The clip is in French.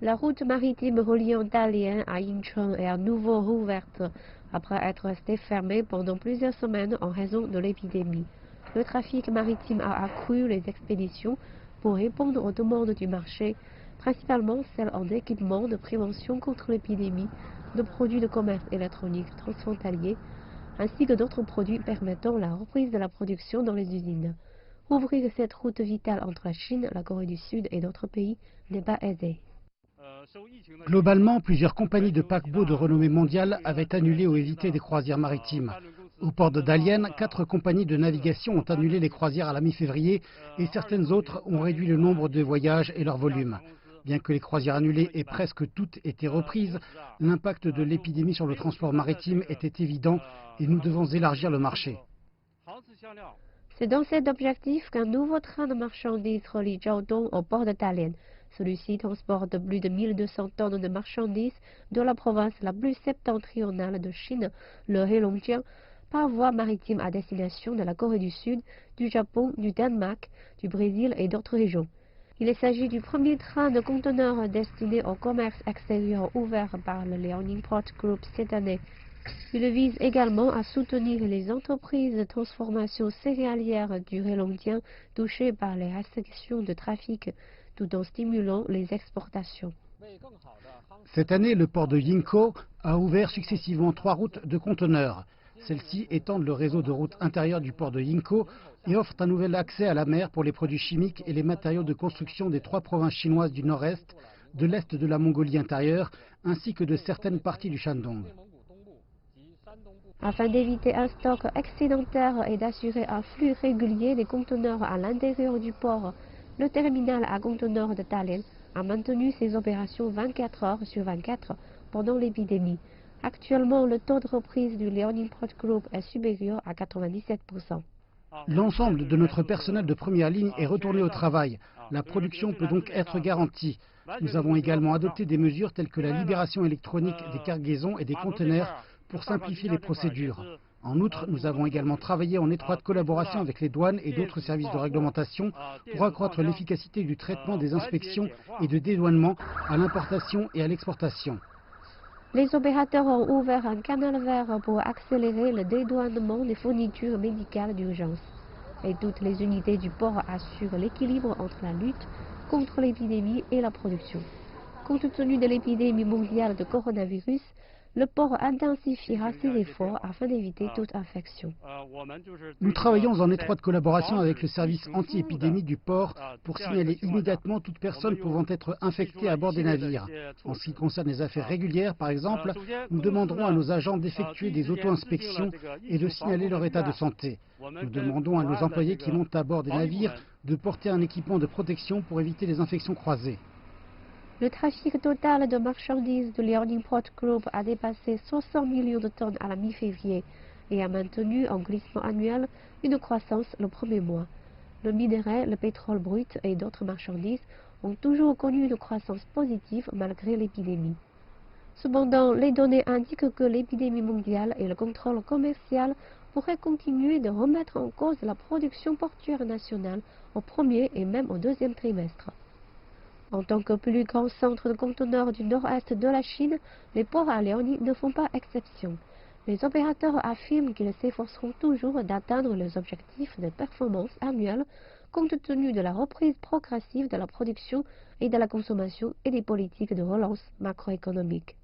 La route maritime reliant Dalian à Incheon est à nouveau rouverte après être restée fermée pendant plusieurs semaines en raison de l'épidémie. Le trafic maritime a accru les expéditions pour répondre aux demandes du marché, principalement celles en équipement de prévention contre l'épidémie, de produits de commerce électronique transfrontaliers, ainsi que d'autres produits permettant la reprise de la production dans les usines. Ouvrir cette route vitale entre la Chine, la Corée du Sud et d'autres pays n'est pas aisé. Globalement, plusieurs compagnies de paquebots de renommée mondiale avaient annulé ou évité des croisières maritimes. Au port de Dalian, 4 compagnies de navigation ont annulé les croisières à la mi-février et certaines autres ont réduit le nombre de voyages et leur volume. Bien que les croisières annulées aient presque toutes été reprises, l'impact de l'épidémie sur le transport maritime était évident et nous devons élargir le marché. C'est dans cet objectif qu'un nouveau train de marchandises relie Jiaodong au port de Dalian. Celui-ci transporte plus de 1200 tonnes de marchandises de la province la plus septentrionale de Chine, le Heilongjiang, par voie maritime à destination de la Corée du Sud, du Japon, du Danemark, du Brésil et d'autres régions. Il s'agit du premier train de conteneurs destiné au commerce extérieur ouvert par le Liaoning Port Group cette année. Il vise également à soutenir les entreprises de transformation céréalière du Heilongjiang touchées par les restrictions de trafic, tout en stimulant les exportations. Cette année, le port de Yingkou a ouvert successivement 3 routes de conteneurs. Celles-ci étendent le réseau de routes intérieures du port de Yingkou et offrent un nouvel accès à la mer pour les produits chimiques et les matériaux de construction des 3 provinces chinoises du nord-est, de l'est de la Mongolie intérieure, ainsi que de certaines parties du Shandong. Afin d'éviter un stock excédentaire et d'assurer un flux régulier des conteneurs à l'intérieur du port, le terminal à conteneurs de Dalian a maintenu ses opérations 24 heures sur 24 pendant l'épidémie. Actuellement, le taux de reprise du Liaoning Port Group est supérieur à 97%. L'ensemble de notre personnel de première ligne est retourné au travail. La production peut donc être garantie. Nous avons également adopté des mesures telles que la libération électronique des cargaisons et des conteneurs pour simplifier les procédures. En outre, nous avons également travaillé en étroite collaboration avec les douanes et d'autres services de réglementation pour accroître l'efficacité du traitement des inspections et de dédouanement à l'importation et à l'exportation. Les opérateurs ont ouvert un canal vert pour accélérer le dédouanement des fournitures médicales d'urgence. Et toutes les unités du port assurent l'équilibre entre la lutte contre l'épidémie et la production. Compte tenu de l'épidémie mondiale de coronavirus, le port intensifiera ses efforts afin d'éviter toute infection. Nous travaillons en étroite collaboration avec le service anti-épidémie du port pour signaler immédiatement toute personne pouvant être infectée à bord des navires. En ce qui concerne les affaires régulières, par exemple, nous demanderons à nos agents d'effectuer des auto-inspections et de signaler leur état de santé. Nous demandons à nos employés qui montent à bord des navires de porter un équipement de protection pour éviter les infections croisées. Le trafic total de marchandises de Liaoning Port Group a dépassé 60 millions de tonnes à la mi-février et a maintenu en glissement annuel une croissance le premier mois. Le minerai, le pétrole brut et d'autres marchandises ont toujours connu une croissance positive malgré l'épidémie. Cependant, les données indiquent que l'épidémie mondiale et le contrôle commercial pourraient continuer de remettre en cause la production portuaire nationale au premier et même au deuxième trimestre. En tant que plus grand centre de conteneurs du nord-est de la Chine, les ports à Liaoning ne font pas exception. Les opérateurs affirment qu'ils s'efforceront toujours d'atteindre les objectifs de performance annuelle compte tenu de la reprise progressive de la production et de la consommation et des politiques de relance macroéconomique.